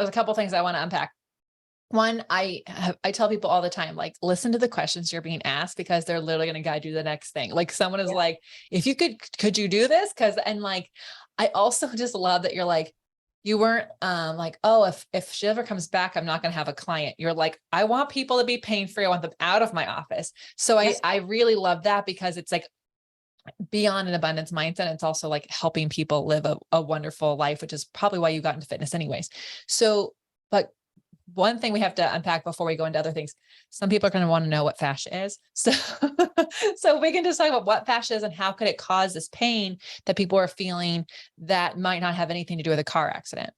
there's a couple things I want to unpack. One, I tell people all the time, like, listen to the questions you're being asked, because they're literally going to guide you to the next thing. Like someone is like, if you could you do this? And like, I also just love that you're like, you weren't like, oh, if she ever comes back, I'm not going to have a client. You're like, I want people to be pain free. I want them out of my office. So I really love that, because it's like beyond an abundance mindset. It's also like helping people live a wonderful life, which is probably why you got into fitness anyways. So, but one thing we have to unpack before we go into other things, some people are going to want to know what fascia is. So, so we can just talk about what fascia is and how could it cause this pain that people are feeling that might not have anything to do with a car accident.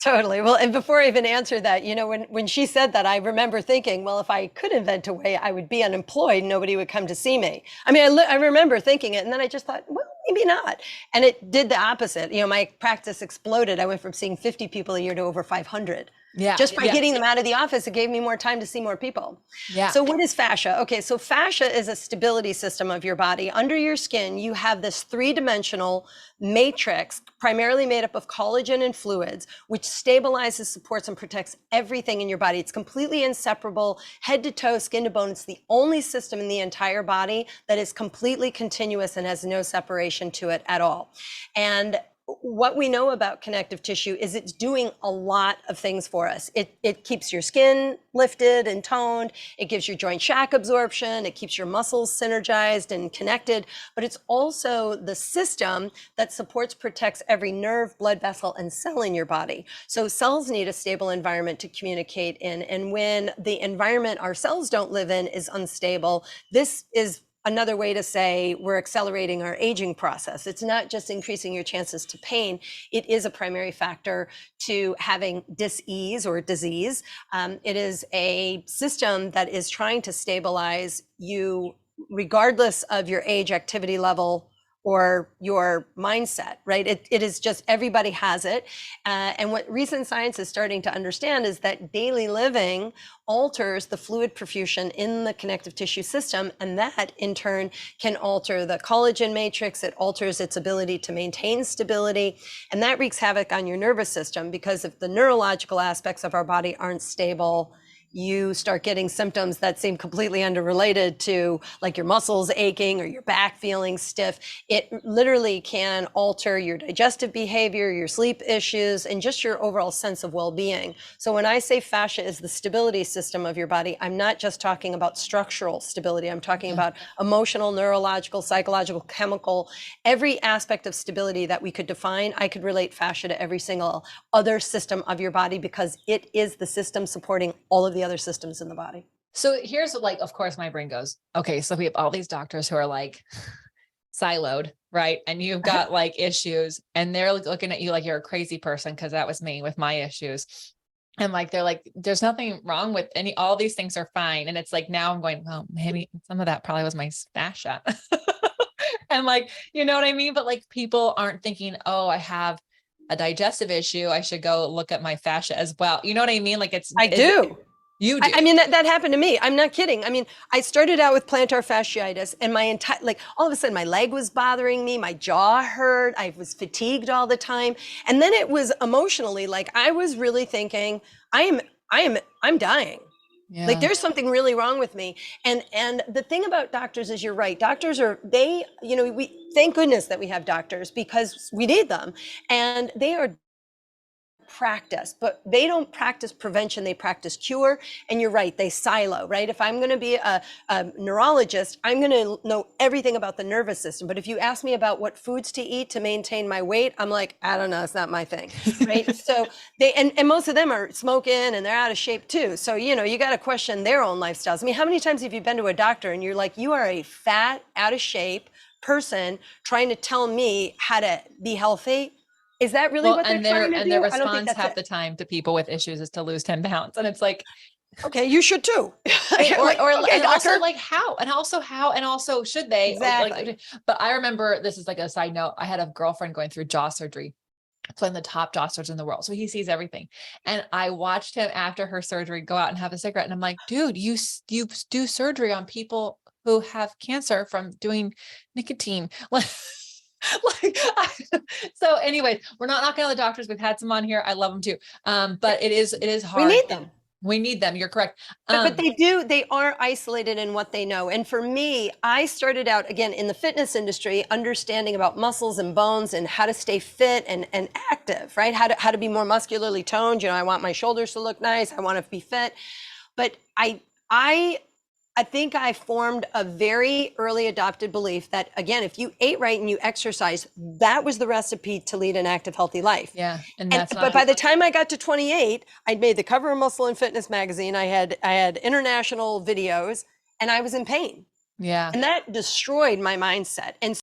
Totally. Well, and before I even answer that, when she said that, I remember thinking, well, if I could invent a way, I would be unemployed. Nobody would come to see me. I mean, I remember thinking it, and then I just thought, well, maybe not. And it did the opposite. My practice exploded. I went from seeing 50 people a year to over 500. Yeah. Just by getting them out of the office, it gave me more time to see more people. Yeah. So what is fascia? Okay, so fascia is a stability system of your body. Under your skin, you have this three-dimensional matrix, primarily made up of collagen and fluids, which stabilizes, supports, and protects everything in your body. It's completely inseparable, head to toe, skin to bone. It's the only system in the entire body that is completely continuous and has no separation to it at all. And what we know about connective tissue is it's doing a lot of things for us. It keeps your skin lifted and toned. It gives your joint shock absorption. It keeps your muscles synergized and connected. But it's also the system that supports, protects every nerve, blood vessel, and cell in your body. So cells need a stable environment to communicate in. And when the environment our cells don't live in is unstable, this is another way to say we're accelerating our aging process. It's not just increasing your chances to pain. It is a primary factor to having dis-ease or disease. It is a system that is trying to stabilize you regardless of your age, activity level, or your mindset, right? It is just, everybody has it. And what recent science is starting to understand is that daily living alters the fluid perfusion in the connective tissue system. And that in turn can alter the collagen matrix. It alters its ability to maintain stability. And that wreaks havoc on your nervous system, because if the neurological aspects of our body aren't stable, you start getting symptoms that seem completely unrelated to, like your muscles aching or your back feeling stiff. It literally can alter your digestive behavior, your sleep issues, and just your overall sense of well-being. So when I say fascia is the stability system of your body, I'm not just talking about structural stability. I'm talking about emotional, neurological, psychological, chemical, every aspect of stability that we could define. I could relate fascia to every single other system of your body, because it is the system supporting all of the other systems in the body. So here's like, of course my brain goes, okay, so we have all these doctors who are like siloed, right? And you've got like issues, and they're looking at you like you're a crazy person, because that was me with my issues. And like, they're like, there's nothing wrong with all these things are fine. And it's like, now I'm going, well, maybe some of that probably was my fascia. And like, you know what I mean? But like, people aren't thinking, oh, I have a digestive issue, I should go look at my fascia as well. You know what I mean? Like I do. You do. I mean, that happened to me. I'm not kidding. I mean, I started out with plantar fasciitis, and my entire, like, all of a sudden my leg was bothering me, my jaw hurt, I was fatigued all the time. And then it was emotionally, like, I was really thinking, I'm dying. Yeah. Like, there's something really wrong with me. And the thing about doctors is, you're right. Doctors are, we thank goodness that we have doctors, because we need them. And they are practice, but they don't practice prevention, they practice cure. And you're right, they silo, right? If I'm going to be a neurologist, I'm going to know everything about the nervous system. But if you ask me about what foods to eat to maintain my weight, I'm like, I don't know, it's not my thing, right? So and most of them are smoking and they're out of shape too. So, you got to question their own lifestyles. I mean, how many times have you been to a doctor and you're like, you are a fat, out of shape person trying to tell me how to be healthy? Is that really what they're trying to do? And their response half the time to people with issues is to lose 10 pounds. And it's like, okay, you should too. okay, and doctor. also like how, and also should they? Exactly. But I remember, this is like a side note, I had a girlfriend going through jaw surgery. It's one of the top jaw surgeons in the world. So he sees everything. And I watched him after her surgery go out and have a cigarette. And I'm like, dude, you do surgery on people who have cancer from doing nicotine. So anyway, we're not knocking on the doctors. We've had some on here. I love them too. But it is hard. We need them. We need them. You're correct. But they are isolated in what they know. And for me, I started out again in the fitness industry, understanding about muscles and bones and how to stay fit and active, right? How to be more muscularly toned. You know, I want my shoulders to look nice. I want to be fit. But I think I formed a very early adopted belief that, again, if you ate right and you exercise, that was the recipe to lead an active, healthy life. Yeah. But by the time I got to 28, I'd made the cover of Muscle and Fitness magazine. I had international videos and I was in pain. Yeah. And that destroyed my mindset. And